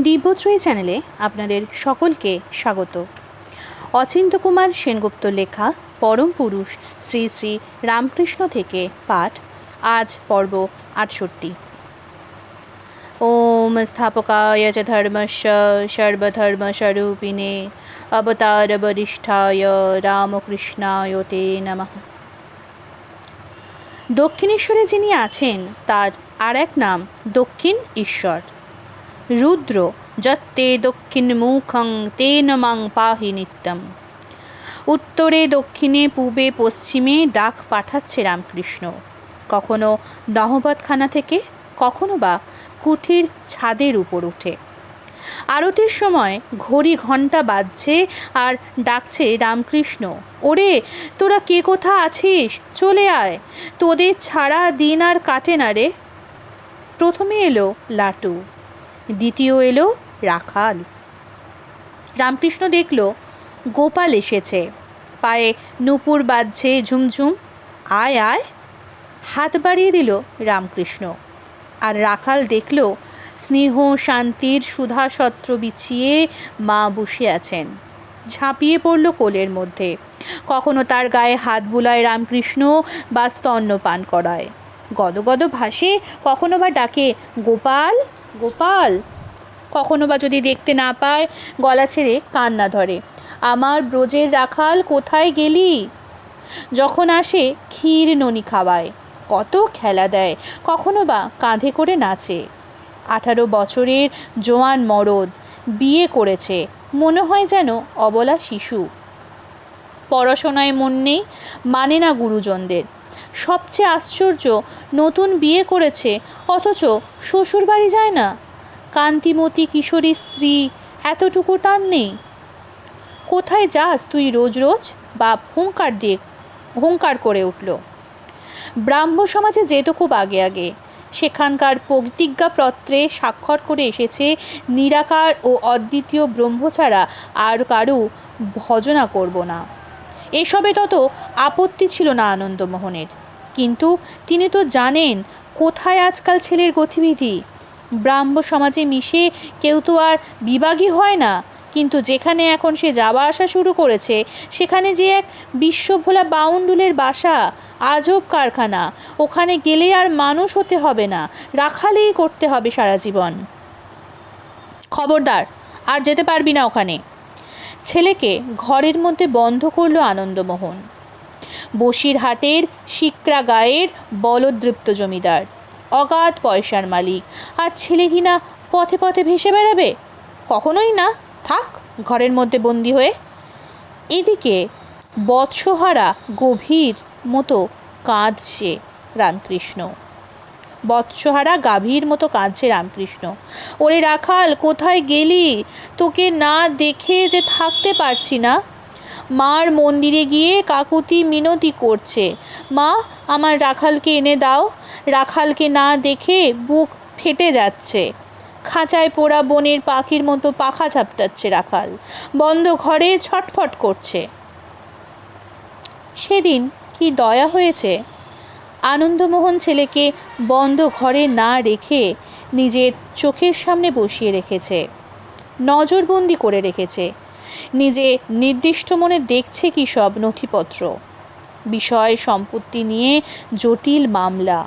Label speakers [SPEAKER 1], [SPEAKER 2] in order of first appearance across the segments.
[SPEAKER 1] দিব্যত্রয়ী চ্যানেলে আপনাদের সকলকে স্বাগত। অচিন্ত্য কুমার সেনগুপ্ত লেখা পরম পুরুষ শ্রী শ্রী রামকৃষ্ণ থেকে পাঠ, আজ পর্ব ৬৮। ওম স্থাপকায় চ ধর্মস্য সর্বধর্মস্বরূপিণে অবতারবরিষ্ঠায় রামকৃষ্ণায় তে নমঃ। দক্ষিণেশ্বরে যিনি আছেন তার আর এক নাম দক্ষিণ ঈশ্বর। রুদ্র যত্তে দক্ষিণমুখং তেন মাং পাহি নিত্যম। উত্তরে দক্ষিণে পূবে পশ্চিমে ডাক পাঠাচ্ছে রামকৃষ্ণ, কখনো নহবতখানা থেকে, কখনো বা কুঠির ছাদের উপর উঠে। আরতির সময় ঘড়ি ঘণ্টা বাজছে আর ডাকছে রামকৃষ্ণ, ওরে তোরা কে কোথা আছিস, চলে আয়, তোদের ছাড়া দিন আর কাটে না রে। প্রথমে এলো লাটু, দ্বিতীয় এলো রাখাল। রামকৃষ্ণ দেখল গোপাল এসেছে, পায়ে নূপুর বাজছে ঝুমঝুম, আয় আয়, হাত বাড়িয়ে দিল রামকৃষ্ণ। আর রাখাল দেখল স্নেহ শান্তির সুধাসত্র বিছিয়ে মা বসে আছেন, ঝাঁপিয়ে পড়ল কোলের মধ্যে, কখনো তার গায়ে হাত বুলায় রামকৃষ্ণ বা স্তন্য পান করায়, গদগদ ভাসে, কখনো বা ডাকে গোপাল গোপাল, কখনো বা যদি দেখতে না পায় গলা ছেড়ে কান্না ধরে, আমার ব্রজের রাখাল কোথায় গেলি। যখন আসে ক্ষীর ননি খাওয়ায়, কত খেলা দেয়, কখনো বা কাঁধে করে নাচে। 18 বছরের জোয়ান মরদ, বিয়ে করেছে, মনে হয় যেন অবলা শিশু। পড়াশোনায় মন নেই, মানে না গুরুজনদের। সবচেয়ে আশ্চর্য, নতুন বিয়ে করেছে অথচ শ্বশুর বাড়ি যায় না। কান্তিমতী কিশোরী স্ত্রী, এতটুকু টান নেই। কোথায় যাস তুই রোজ রোজ, বাপ হুঙ্কার করে উঠল। ব্রাহ্ম সমাজে যেত খুব আগে আগে, সেখানকার প্রতিজ্ঞাপত্রে স্বাক্ষর করে এসেছে নিরাকার ও অদ্বিতীয় ব্রহ্ম ছাড়া আর কারু ভজনা করব না। এসবে তত আপত্তি ছিল না আনন্দমোহনের, কিন্তু তিনি তো জানেন কোথায় আজকাল ছেলের গতিবিধি। ব্রাহ্ম সমাজে মিশে কেউ তো আর বিভাগী হয় না, কিন্তু যেখানে এখন সে যাওয়া আসা শুরু করেছে সেখানে যে এক বিশ্বভোলা বাউন্ডুলের বাসা, আজব কারখানা। ওখানে গেলে আর মানুষ হতে হবে না, রাখালেই করতে হবে সারা জীবন। খবরদার, আর যেতে পারবি না ওখানে। ছেলেকে ঘরের মধ্যে বন্ধ করল আনন্দমোহন। বসিরহাটের শিকরা গায়ের বলদৃপ্ত জমিদার, অগাধ পয়সার মালিক, আর ছেলে কিনা পথে পথে ভেসে বেড়াবে? কখনোই না, থাক ঘরের মধ্যে বন্দি হয়ে। এদিকে বৎসহারা গভীর মতো কাঁদছে রামকৃষ্ণ, ওরে রাখাল কোথায় গেলি, তোকে না দেখে যে থাকতে পারছি না। মার মন্দিরে গিয়ে কাকুতি মিনতি করছে, মা আমার রাখালকে এনে দাও। রাখালকে না দেখে বুক ফেটে যাচ্ছে। খাঁচায় পোড়া বনের পাখির মতো পাখা ঝাপটাচ্ছে রাখাল, বন্ধ ঘরে ছটফট করছে। সেদিন কি দয়া হয়েছে, আনন্দমোহন ছেলেকে বন্ধ ঘরে না রেখে নিজের চোখের সামনে বসিয়ে রেখেছে, নজরবন্দি করে রেখেছে। নিজে নির্দিষ্ট মনে দেখছে কি সব নথিপত্র, বিষয় সম্পত্তি নিয়ে জটিল মামলা,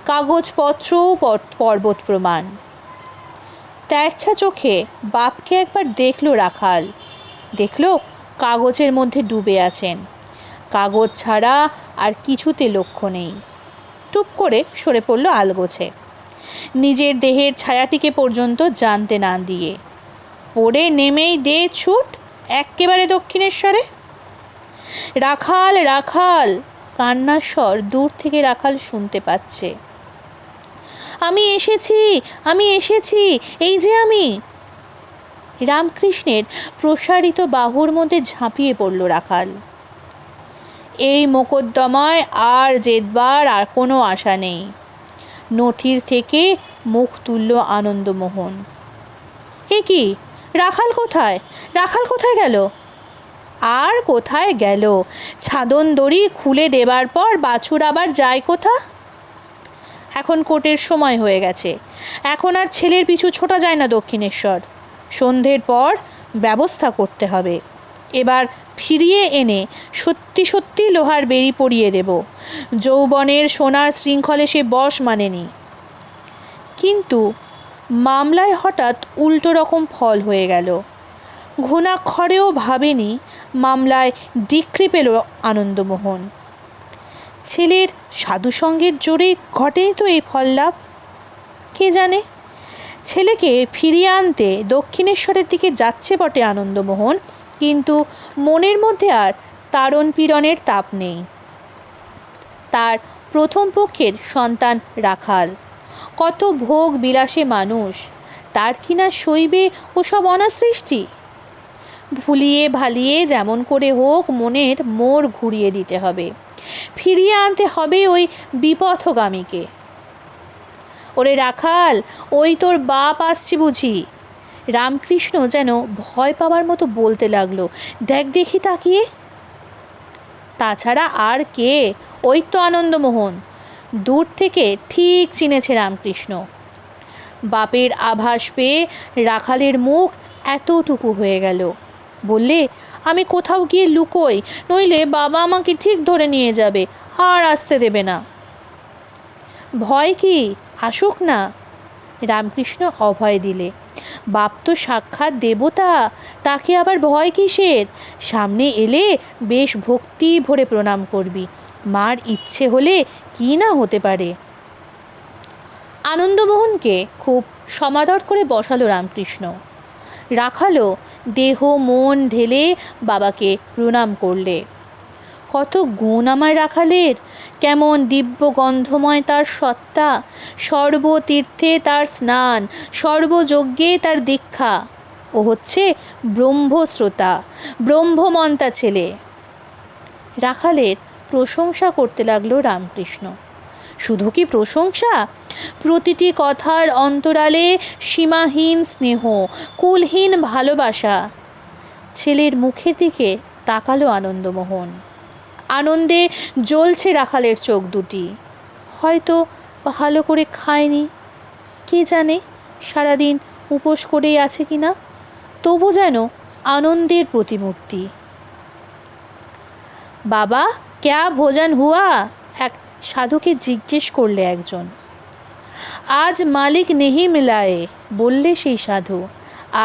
[SPEAKER 1] কাগজপত্র, পর্বত প্রমাণ। তেরছা চোখে বাপকে একবার দেখলো রাখাল, দেখলো কাগজের মধ্যে ডুবে আছেন, কাগজ ছাড়া আর কিছুতে লক্ষ্য নেই। টুপ করে সরে পড়ল আলগোছে, নিজের দেহের ছায়াটিকে পর্যন্ত জানতে না দিয়ে। পড়ে নেমেই দে ছুট এক্কেবারে দক্ষিণেশ্বরে। রাখাল রাখাল, কান্নার স্বর দূর থেকে রাখাল শুনতে পাচ্ছে। আমি এসেছি, আমি এসেছি, এই যে আমি। রামকৃষ্ণের প্রসারিত বাহুর মধ্যে ঝাঁপিয়ে পড়ল রাখাল। এই মোকদ্দমায় আর জেতবার আর কোনো আশা নেই। নথির থেকে মুখ তুলল আনন্দমোহন। এ কি, রাখাল কোথায়, রাখাল কোথায় গেল? আর কোথায় গেল, ছাদন দড়ি খুলে দেবার পর বাছুর আবার যায় কোথা? এখন কোর্টের সময় হয়ে গেছে, এখন আর ছেলের পিছু ছোটা যায় না দক্ষিণেশ্বর। সন্ধ্যের পর ব্যবস্থা করতে হবে। এবার ফিরিয়ে এনে সত্যি সত্যি লোহার বেড়ি পরিয়ে দেব। যৌবনের সোনার শৃঙ্খলে সে বশ মানেনি। কিন্তু মামলায় হঠাৎ উল্টো রকম ফল হয়ে গেল। ঘুণাক্ষরেও ভাবেনি মামলায় ডিক্রি পেল আনন্দমোহন। ছেলের সাধুসঙ্গের জোরে ঘটেনি তো এই ফল লাভ। কে জানে, ছেলেকে ফিরিয়ে আনতে দক্ষিণেশ্বরের দিকে যাচ্ছে বটে আনন্দমোহন, কিন্তু মনের মধ্যে আর তাড়ন পীড়নের তাপ নেই। তার প্রথম পক্ষের সন্তান রাখাল, কত ভোগ বিলাসে মানুষ, তার কিনা সইবে ওসব অনাসৃষ্টি। ভুলিয়ে ভালিয়ে যেমন করে হোক মনের মোড় ঘুরিয়ে দিতে হবে, ফিরিয়ে আনতে হবে ওই বিপথগামীকে। ওরে রাখাল, ওই তোর বাপ আসছে বুঝি। রামকৃষ্ণ যেন ভয় পাওয়ার মতো বলতে লাগলো, দেখ দেখি তাকিয়ে। তাছাড়া আর কে, ওই তো আনন্দমোহন। দূর থেকে ঠিক চিনেছে রামকৃষ্ণ। বাপের আভাস পেয়ে রাখালের মুখ এতটুকু হয়ে গেল। বললে, আমি কোথাও গিয়ে লুকোই, নইলে বাবা আমাকে ঠিক ধরে নিয়ে যাবে, আর আসতে দেবে না। ভয় কি, আসুক না। রামকৃষ্ণ অভয় দিলে, বাপ তো সাক্ষাৎ দেবতা, তাকে আবার ভয় কিসের? সামনে এলে বেশ ভক্তি ভরে প্রণাম করবি, মার ইচ্ছে হলে কি না হতে পারে। আনন্দমোহনকে খুব সমাদর করে বসালো রামকৃষ্ণ। রাখালো দেহ মন ঢেলে বাবাকে প্রণাম করলে। কত গুণ আমার রাখালের, কেমন দিব্য গন্ধময় তার সত্তা, সর্বতীর্থে তার স্নান, সর্বযজ্ঞে তার দীক্ষা। ও হচ্ছে ব্রহ্মশ্রোতা, ব্রহ্মমন্তা ছেলে। রাখালের প্রশংসা করতে লাগলো রামকৃষ্ণ। শুধু কি প্রশংসা, প্রতিটি কথার অন্তরালে সীমাহীন স্নেহ, কুলহীন ভালোবাসা। ছেলের মুখের দিকে তাকালো আনন্দমোহন। আনন্দে জ্বলছে রাখালের চোখ দুটি। হয়তো ভালো করে খায়নি, কে জানে সারাদিন উপোস করেই আছে কিনা, তবু যেন আনন্দের প্রতিমূর্তি। বাবা, ক্যা ভোজন হুয়া? এক সাধুকে জিজ্ঞেস করলে একজন। আজ মালিক নেহি মিলায়ে, বললে সেই সাধু।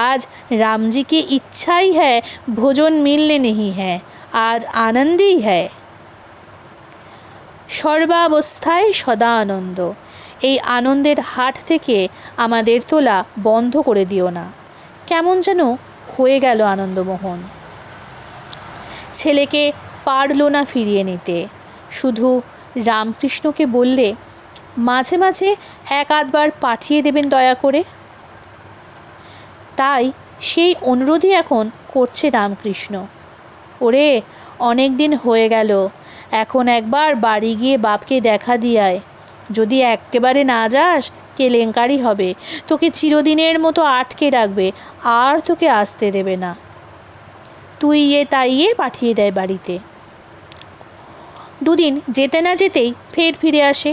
[SPEAKER 1] আজ রামজি की इच्छा ही है, भोजन मिलने नहीं है, আজ আনন্দই হ্যায়। সর্বাবস্থায় সদা আনন্দ। এই আনন্দের হাট থেকে আমাদের তোলা বন্ধ করে দিও না। কেমন যেন হয়ে গেল আনন্দমোহন। ছেলেকে পারল না ফিরিয়ে নিতে, শুধু রামকৃষ্ণকে বললে, মাঝে মাঝে এক আধবার পাঠিয়ে দেবেন দয়া করে। তাই সেই অনুরোধই এখন করছে রামকৃষ্ণ। ওরে, অনেক দিন হয়ে গেল, এখন একবার বাড়ি গিয়ে বাপকে দেখা দিয়ে আয়। যদি একেবারে না যাস কেলেঙ্কারি হবে, তোকে চিরদিনের মতো আটকে রাখবে, আর তোকে আসতে দেবে না। তুই তাইয়ে পাঠিয়ে দেয় বাড়িতে। দুদিন যেতে না যেতেই ফের ফিরে আসে,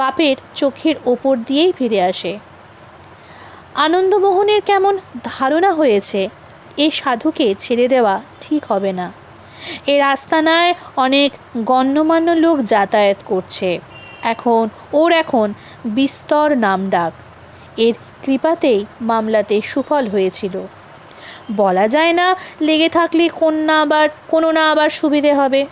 [SPEAKER 1] বাপের চোখের ওপর দিয়েই ফিরে আসে। আনন্দমোহনের কেমন ধারণা হয়েছে এ সাধুকে ছেড়ে দেওয়া ঠিক হবে না। এর আস্তানায় অনেক গণ্যমান্য লোক যাতায়াত করছে। ওর এখন বিস্তর নামডাক। এর কৃপাতেই মামলাতে সুফল হয়েছিল। বলা যায় না লেগে থাকলে কোনো না আবার সুবিধে হবে।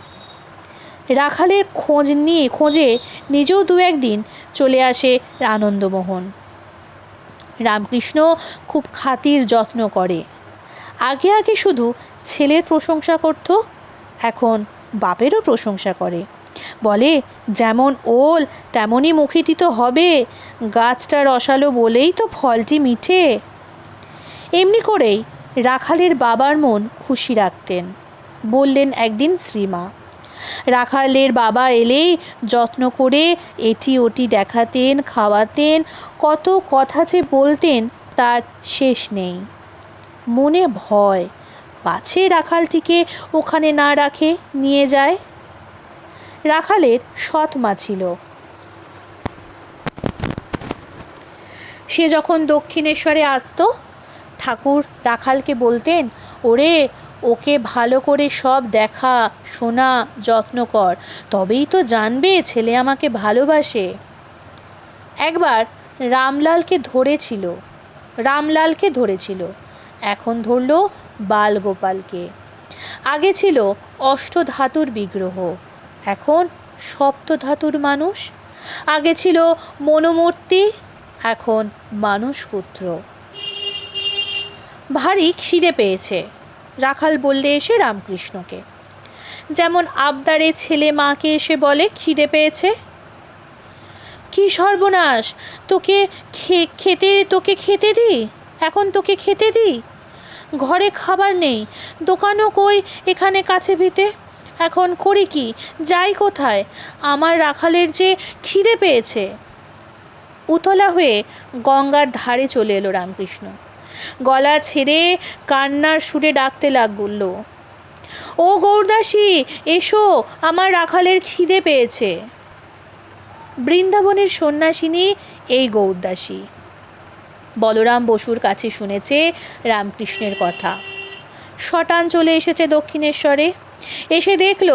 [SPEAKER 1] রাখালের খোঁজে নিজেও দু একদিন চলে আসে আনন্দমোহন। রামকৃষ্ণ খুব খাতির যত্ন করে। আগে আগে শুধু ছেলের প্রশংসা করত, এখন বাপেরও প্রশংসা করে। বলে, যেমন ওল তেমনই মুখিটি তো হবে, গাছটা রসালো বলেই তো ফলটি মিঠে। এমনি করেই রাখালের বাবার মন খুশি রাখতেন, বললেন একদিন শ্রীমা। রাখালের বাবা এলেই যত্ন করে এটি ওটি দেখাতেন, খাওয়াতেন, কত কথা যে বলতেন তার শেষ নেই। মনে ভয়, পাছে রাখালটিকে ওখানে না রাখে নিয়ে যায়। রাখালের সৎ মা ছিল, সে যখন দক্ষিণেশ্বরে আসতো, ঠাকুর রাখালকে বলতেন, ওরে ওকে ভালো করে সব দেখা শোনা যত্ন কর, তবেই তো জানবে ছেলে আমাকে ভালোবাসে। একবার রামলালকে ধরেছিল, এখন ধরল বালগোপালকে। আগে ছিল অষ্টধাতুর বিগ্রহ, এখন সপ্তধাতুর মানুষ। আগে ছিল মনোমূর্তি, এখন মানুষপুত্র। ভারী খিদে পেয়েছে, রাখাল বললে এসে রামকৃষ্ণকে, যেমন আবদারে ছেলে মাকে এসে বলে খিদে পেয়েছে। কি সর্বনাশ, তোকে খেতে দিই, এখন তোকে খেতে দিই? ঘরে খাবার নেই, দোকানও কই এখানে কাছে ভিতে, এখন করি কি, যাই কোথায়? আমার রাখালের যে খিদে পেয়েছে। উতলা হয়ে গঙ্গার ধারে চলে এলো রামকৃষ্ণ, গলা ছেড়ে কান্নার সুরে ডাকতে লাগল, ও গৌরদাসী এসো, আমার রাখালের খিদে পেয়েছে। বৃন্দাবনের সন্ন্যাসিনী এই গৌরদাসী। বলরাম বসুর কাছে শুনেছে রামকৃষ্ণের কথা। শটান চলে এসেছে দক্ষিণেশ্বরে, এসে দেখল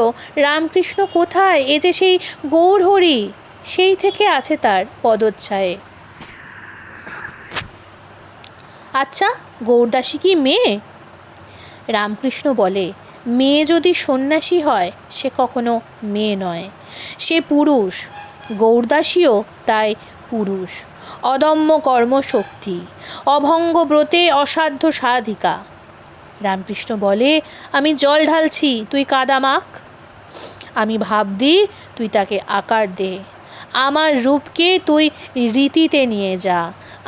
[SPEAKER 1] রামকৃষ্ণ কোথায়, এ যে সেই গৌরহরি, সেই থেকে আছে তার পদচ্ছায়ে। আচ্ছা, গৌরদাসী কি মেয়ে? রামকৃষ্ণ বলে, মেয়ে যদি সন্ন্যাসী হয় সে কখনো মেয়ে নয়, সে পুরুষ। গৌরদাসীও তাই পুরুষ, অদম্য কর্মশক্তি, অভঙ্গ ব্রতে অসাধ্য সাধিকা। রামকৃষ্ণ বলে, আমি জল ঢালছি, তুই কাদা মাখ, আমি ভাব দিই, তুই তাকে আকার দে, আমার রূপকে তুই রীতিতে নিয়ে যা,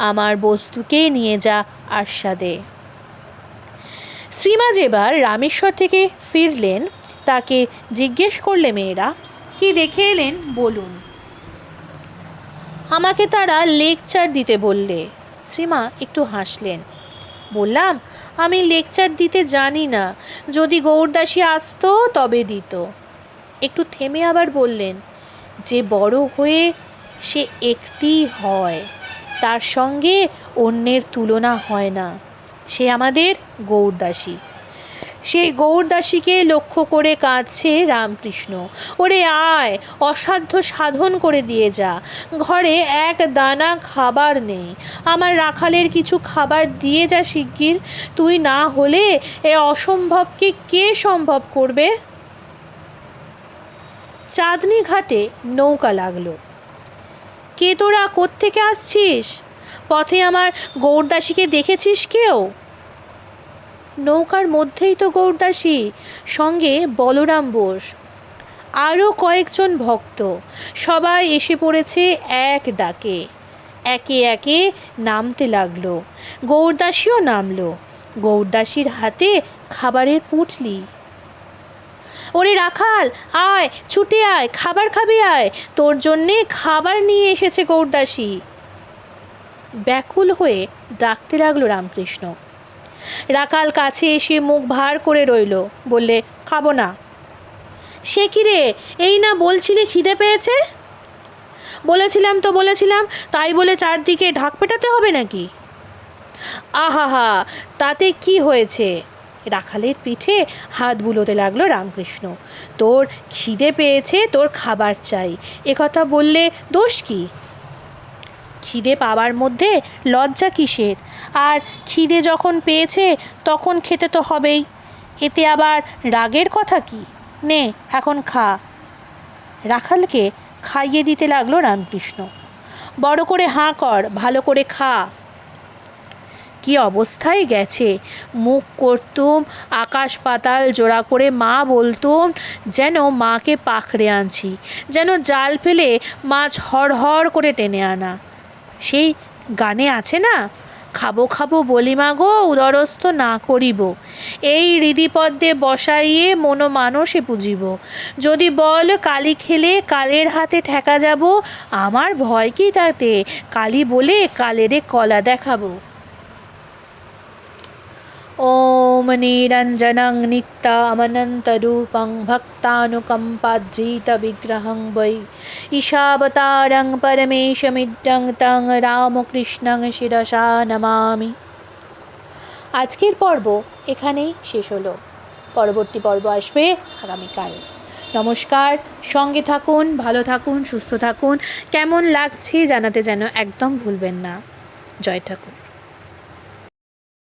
[SPEAKER 1] আমার বস্তুকে নিয়ে যা আস্বাদে। শ্রীমা যেবার রামেশ্বর থেকে ফিরলেন, তাকে জিজ্ঞেস করলে মেয়েরা, কি দেখে এলেন বলুন। আমাকে তারা লেকচার দিতে বললে। শ্রীমা একটু হাসলেন। বললাম, আমি লেকচার দিতে জানি না, যদি গৌরদাসী আসতো তবে দিত। একটু থেমে আবার বললেন, যে বড় হয়ে সে একটি হয়, তার সঙ্গে অন্যের তুলনা হয় না, সে আমাদের গৌরদাসী। সেই গৌরদাসীকে লক্ষ্য করে কাঁদছে রামকৃষ্ণ, ওরে আয়, অসাধ্য সাধন করে দিয়ে যা, ঘরে এক দানা খাবার নেই, আমার রাখালের কিছু খাবার দিয়ে যা শিগগির, তুই না হলে এ অসম্ভবকে কে সম্ভব করবে। চাঁদনি ঘাটে নৌকা লাগলো। কে তোরা, কোত্থেকে আসছিস? পথে আমার গৌরদাসীকে দেখেছিস কেউ? নৌকার মধ্যেই তো গৌরদাসী, সঙ্গে বলরাম বোস, আরও কয়েকজন ভক্ত, সবাই এসে পড়েছে এক ডাকে, একে একে নামতে লাগলো। গৌরদাসীও নামলো, গৌরদাসীর হাতে খাবারের পুঁটলি। ওরে রাখাল, আয়, ছুটে আয়, খাবার খাবি আয়, তোর জন্যে খাবার নিয়ে এসেছে গৌরদাসী। ব্যাকুল হয়ে ডাকতে লাগলো রামকৃষ্ণ। রাখাল কাছে এসে মুখ ভার করে রইল, বললে, খাবো না। সে কি রে, এই না বলছিলি খিদে পেয়েছে? বলেছিলাম তো বলেছিলাম, তাই বলে চারদিকে ঢাক পেটাতে হবে নাকি? আহা, তাতে কি হয়েছে? রাখালের পিঠে হাত বুলোতে লাগলো রামকৃষ্ণ। তোর খিদে পেয়েছে, তোর খাবার চাই, একথা বললে দোষ কি? খিদে পাওয়ার মধ্যে লজ্জা কিসের? আর খিদে যখন পেয়েছে তখন খেতে তো হবেই, এতে আবার রাগের কথা কি? নে এখন খা। রাখালকে খাইয়ে দিতে লাগলো রামকৃষ্ণ। বড় করে হাঁ কর, ভালো করে খা। কি অবস্থায় গেছে, মুখ করতুম আকাশ পাতাল জোড়া করে, মা বলতুম যেন মাকে পাখড়ে আনছি, যেন জাল ফেলে মাছ হড়হড় করে টেনে আনা। সেই গানে আছে না, খাবো খাবো বলি মাগো, উদরস্থ না করিব, এই হৃদিপদ্মে বসাইয়ে মনো মানসে পুজিব, যদি বল কালি খেলে কালের হাতে ঠেকা যাব, আমার ভয় কি তাতে, কালী বলে কালেরে কলা দেখাবো। ওম ওম নিরঞ্জনং নিত্যামনন্তরূপং ভক্তানুকম্পাদ্রিতবিগ্রহং বৈ ঈশাবতারং পরমেশমিড্ডং তং রামকৃষ্ণং শিরসা নমামি। আজকের পর্ব এখানেই শেষ হলো। পরবর্তী পর্ব আসবে আগামীকাল। নমস্কার, সঙ্গে থাকুন, ভালো থাকুন, সুস্থ থাকুন। কেমন লাগছে জানাতে যেন একদম ভুলবেন না। জয় ঠাকুর।